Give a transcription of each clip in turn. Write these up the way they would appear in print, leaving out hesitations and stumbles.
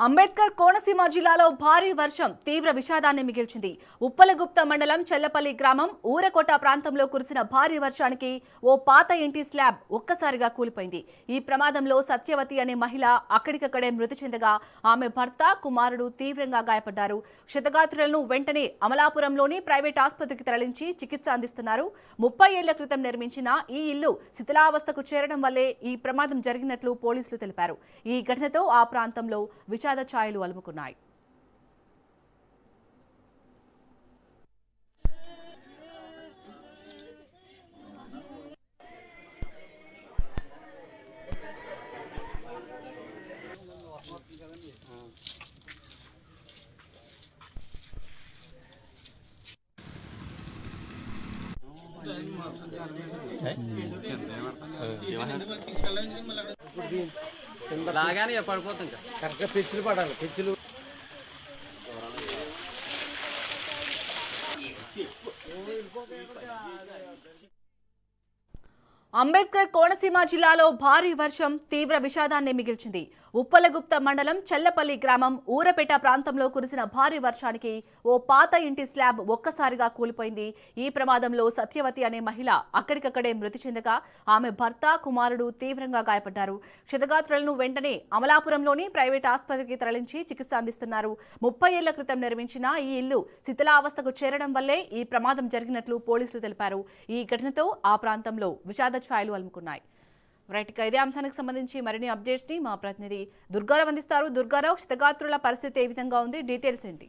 అంబేద్కర్ కోనసీమ జిల్లాలో భారీ వర్షం తీవ్ర విషాదాన్ని మిగిల్చింది. ఉప్పలగుప్త మండలం చెల్లపల్లి గ్రామం ఊరకోట ప్రాంతంలో కురిసిన భారీ వర్షానికి ఓ పాత ఇంటి స్లాబ్ ఒక్కసారిగా కూలిపోయింది. ఈ ప్రమాదంలో సత్యవతి అనే మహిళ అక్కడికక్కడే మృతి చెందగా ఆమె భర్త, కుమారుడు తీవ్రంగా గాయపడ్డారు. క్షతగాత్రులను వెంటనే అమలాపురంలోని ప్రైవేట్ ఆసుపత్రికి తరలించి చికిత్స అందిస్తున్నారు. 30 ఏళ్ల క్రితం నిర్మించిన ఈ ఇల్లు శిథిలావస్థకు చేరడం వల్లే ఈ ప్రమాదం జరిగినట్లు పోలీసులు తెలిపారు. ఈ ఘటనతో ఆ ప్రాంతంలో విషాద ఛాయలు అలుముకున్నాయి. లాగానే పడిపోతుంది కరెక్ట్గా పిచ్చులు పడాలి పిచ్చులు అంబేద్కర్ కోనసీమ జిల్లాలో భారీ వర్షం తీవ్ర విషాదాన్ని మిగిల్చింది. ఉప్పలగుప్త మండలం చెల్లపల్లి గ్రామం ఊరపేట ప్రాంతంలో కురిసిన భారీ వర్షానికి ఓ పాత ఇంటి స్లాబ్ ఒక్కసారిగా కూలిపోయింది. ఈ ప్రమాదంలో సత్యవతి అనే మహిళ అక్కడికక్కడే మృతి చెందగా ఆమె భర్త, కుమారుడు తీవ్రంగా గాయపడ్డారు. క్షతగాత్రులను వెంటనే అమలాపురంలోని ప్రైవేట్ ఆసుపత్రికి తరలించి చికిత్స అందిస్తున్నారు. 30 ఏళ్ల క్రితం నిర్మించిన ఈ ఇల్లు శిథిలావస్థకు చేరడం వల్లే ఈ ప్రమాదం జరిగినట్లు పోలీసులు తెలిపారు. ఈ ఘటనతో ఆ ప్రాంతంలో విషాద ఛాయలు అలుముకున్నాయి. రైట్, ఇదే అంశానికి సంబంధించి మరిన్ని అప్డేట్స్ ని మా ప్రతినిధి దుర్గారావు అందిస్తారు. దుర్గారావు, క్షతగాత్రుల పరిస్థితి ఏ విధంగా ఉంది, డీటెయిల్స్ ఏంటి?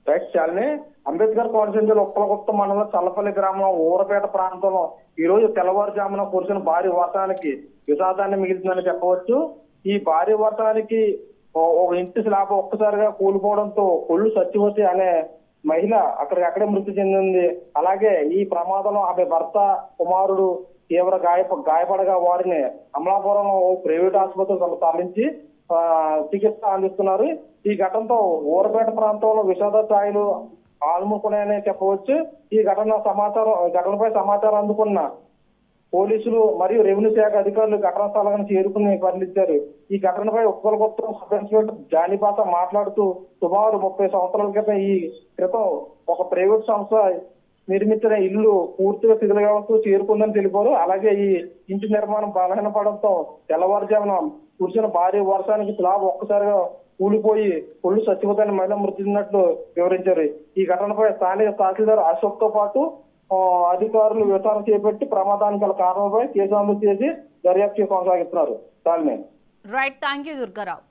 రైట్, చాలని అంబేద్కర్ కోనసీమ జిల్లా ఉప్పలగుప్త మండలం చల్లపల్లి గ్రామం ఊరపేట ప్రాంతంలో ఈ రోజు తెల్లవారుజామున కురిసిన భారీ వర్షానికి విషాదాన్ని మిగిలిందని చెప్పవచ్చు. ఈ భారీ వర్షానికి ఒక ఇంటి స్లాబ్ ఒక్కసారిగా కూలిపోవడంతో కొల్లు సత్యవతి అనే మహిళ అక్కడికక్కడే మృతి చెందింది. అలాగే ఈ ప్రమాదంలో ఆమె భర్త, కుమారుడు తీవ్ర గాయపడగా వారిని అమలాపురం ప్రైవేట్ ఆసుపత్రికి తరలించి చికిత్స అందిస్తున్నారు. ఈ ఘటనతో ఊరపేట ప్రాంతంలో విషాద ఛాయలు ఆలుముకున్నాయని చెప్పవచ్చు. ఈ ఘటనపై సమాచారం అందుకున్న పోలీసులు మరియు రెవెన్యూ శాఖ అధికారులు ఘటనా స్థలాన్ని చేరుకుని పరిశీలించారు. ఈ ఘటనపై ఉప్పలగుప్తం సబ్ ఇన్స్పెక్టర్ జానీపాస మాట్లాడుతూ సుమారు 30 సంవత్సరాల క్రితం ఒక ప్రైవేట్ సంస్థ నిర్మించిన ఇల్లు పూర్తిగా శిథిలావస్థకు చేరుకుందని తెలిపారు. అలాగే ఈ ఇంటి నిర్మాణం బలహీనపడంతో తెల్లవారుజామున కురిసిన భారీ వర్షానికి స్లాబ్ ఒక్కసారిగా కూలిపోయి కొల్లు సత్యవతి మహిళ మృతి చెందినట్లు వివరించారు. ఈ ఘటనపై స్థానిక తహసీల్దార్ అశోక్ తో పాటు అధికారులు విచారణ చేపట్టి ప్రమాదానికి గల కారణంపై కేసు నమోదు చేసి దర్యాప్తు కొనసాగిస్తున్నారు. Right, thank you Durgarao.